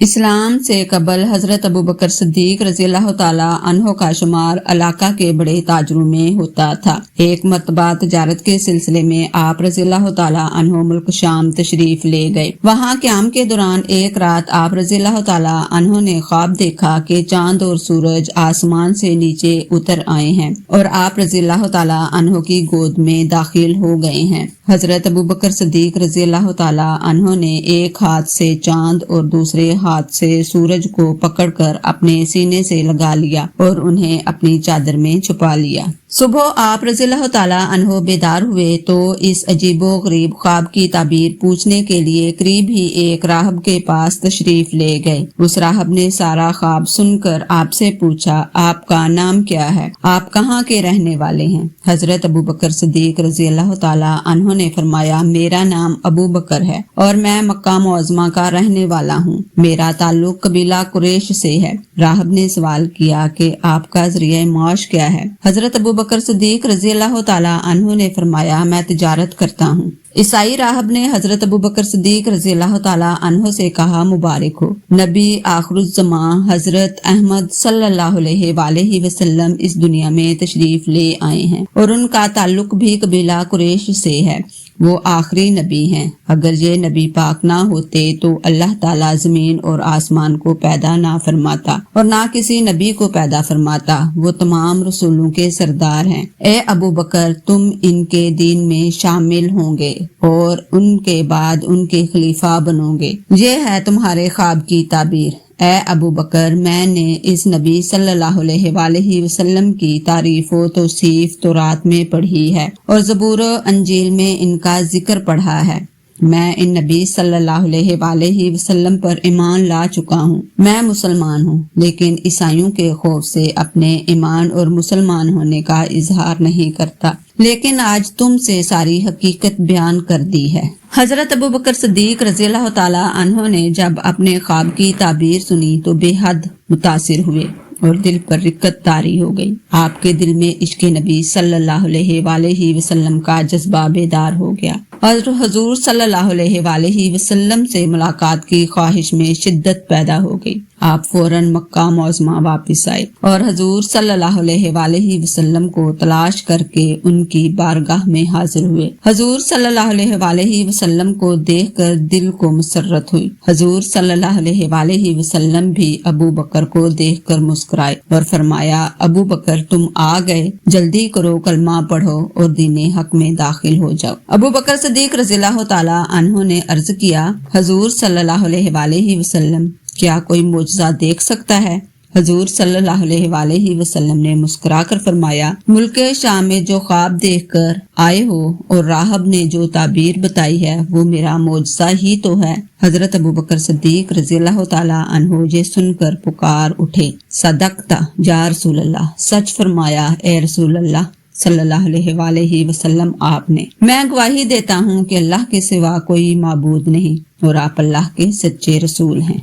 اسلام سے قبل حضرت ابو بکر صدیق رضی اللہ تعالیٰ عنہ کا شمار علاقہ کے بڑے تاجروں میں ہوتا تھا۔ ایک مرتبہ تجارت کے سلسلے میں آپ رضی اللہ تعالیٰ عنہ ملک شام تشریف لے گئے۔ وہاں قیام کے دوران ایک رات آپ رضی اللہ تعالیٰ عنہ نے خواب دیکھا کہ چاند اور سورج آسمان سے نیچے اتر آئے ہیں اور آپ رضی اللہ تعالیٰ عنہ کی گود میں داخل ہو گئے ہیں۔ حضرت ابو بکر صدیق رضی اللہ تعالیٰ عنہ نے ایک ہاتھ سے چاند اور دوسرے ہاتھ سے سورج کو پکڑ کر اپنے سینے سے لگا لیا اور انہیں اپنی چادر میں چھپا لیا۔ صبح آپ رضی اللہ تعالیٰ عنہ بیدار ہوئے تو اس عجیب و غریب خواب کی تعبیر پوچھنے کے لیے قریب ہی ایک راہب کے پاس تشریف لے گئے۔ اس راہب نے سارا خواب سن کر آپ سے پوچھا، آپ کا نام کیا ہے؟ آپ کہاں کے رہنے والے ہیں؟ حضرت ابو بکر صدیق رضی اللہ تعالیٰ عنہ نے فرمایا، میرا نام ابو بکر ہے اور میں مکہ معظمہ کا رہنے والا ہوں۔ میرا تعلق قبیلہ قریش سے ہے۔ راہب نے سوال کیا کہ آپ کا ذریعہ معاش کیا ہے؟ حضرت ابو بکر صدیق رضی اللہ تعالیٰ عنہ نے فرمایا، میں تجارت کرتا ہوں۔ عیسائی راہب نے حضرت ابو بکر صدیق رضی اللہ تعالیٰ عنہ سے کہا، مبارک ہو، نبی آخر الزمان حضرت احمد صلی اللہ علیہ وآلہ وسلم اس دنیا میں تشریف لے آئے ہیں اور ان کا تعلق بھی قبیلہ قریش سے ہے۔ وہ آخری نبی ہیں۔ اگر یہ نبی پاک نہ ہوتے تو اللہ تعالیٰ زمین اور آسمان کو پیدا نہ فرماتا اور نہ کسی نبی کو پیدا فرماتا۔ وہ تمام رسولوں کے سردار ہیں۔ اے ابو بکر، تم ان کے دین میں شامل ہوں گے اور ان کے بعد ان کے خلیفہ بنو گے۔ یہ ہے تمہارے خواب کی تعبیر۔ اے ابو بکر، میں نے اس نبی صلی اللہ علیہ وآلہ وسلم کی تعریف و توصیف تورات میں پڑھی ہے اور زبور و انجیل میں ان کا ذکر پڑھا ہے۔ میں ان نبی صلی اللہ علیہ وآلہ وسلم پر ایمان لا چکا ہوں۔ میں مسلمان ہوں، لیکن عیسائیوں کے خوف سے اپنے ایمان اور مسلمان ہونے کا اظہار نہیں کرتا، لیکن آج تم سے ساری حقیقت بیان کر دی ہے۔ حضرت ابو بکر صدیق رضی اللہ تعالیٰ عنہ نے جب اپنے خواب کی تعبیر سنی تو بے حد متاثر ہوئے اور دل پر رقت طاری ہو گئی۔ آپ کے دل میں عشق نبی صلی اللہ علیہ وآلہ وسلم کا جذبہ بیدار ہو گیا اور حضور صلی اللہ علیہ وآلہ وسلم سے ملاقات کی خواہش میں شدت پیدا ہو گئی۔ آپ فوراً مکہ معظمہ واپس آئے اور حضور صلی اللہ علیہ وآلہ وسلم کو تلاش کر کے ان کی بارگاہ میں حاضر ہوئے۔ حضور صلی اللہ علیہ وآلہ وسلم کو دیکھ کر دل کو مسرت ہوئی۔ حضور صلی اللہ علیہ وآلہ وسلم بھی ابو بکر کو دیکھ کر مسکرائے اور فرمایا، ابو بکر تم آ گئے، جلدی کرو، کلمہ پڑھو اور دین حق میں داخل ہو جاؤ۔ ابو بکر صدیق رضی اللہ تعالیٰ عنہ نے عرض کیا، حضور صلی اللہ علیہ وآلہ وسلم، کیا کوئی معجزہ دیکھ سکتا ہے؟ حضور صلی اللہ علیہ وآلہ وسلم نے مسکرا کر فرمایا، ملک شام میں جو خواب دیکھ کر آئے ہو اور راہب نے جو تعبیر بتائی ہے وہ میرا معجزہ ہی تو ہے۔ حضرت ابو بکر صدیق رضی اللہ تعالیٰ عنہ یہ سن کر پکار اٹھے، صدقتا یا رسول اللہ، سچ فرمایا اے رسول اللہ صلی اللہ علیہ وآلہ وسلم آپ نے۔ میں گواہی دیتا ہوں کہ اللہ کے سوا کوئی معبود نہیں اور آپ اللہ کے سچے رسول ہیں۔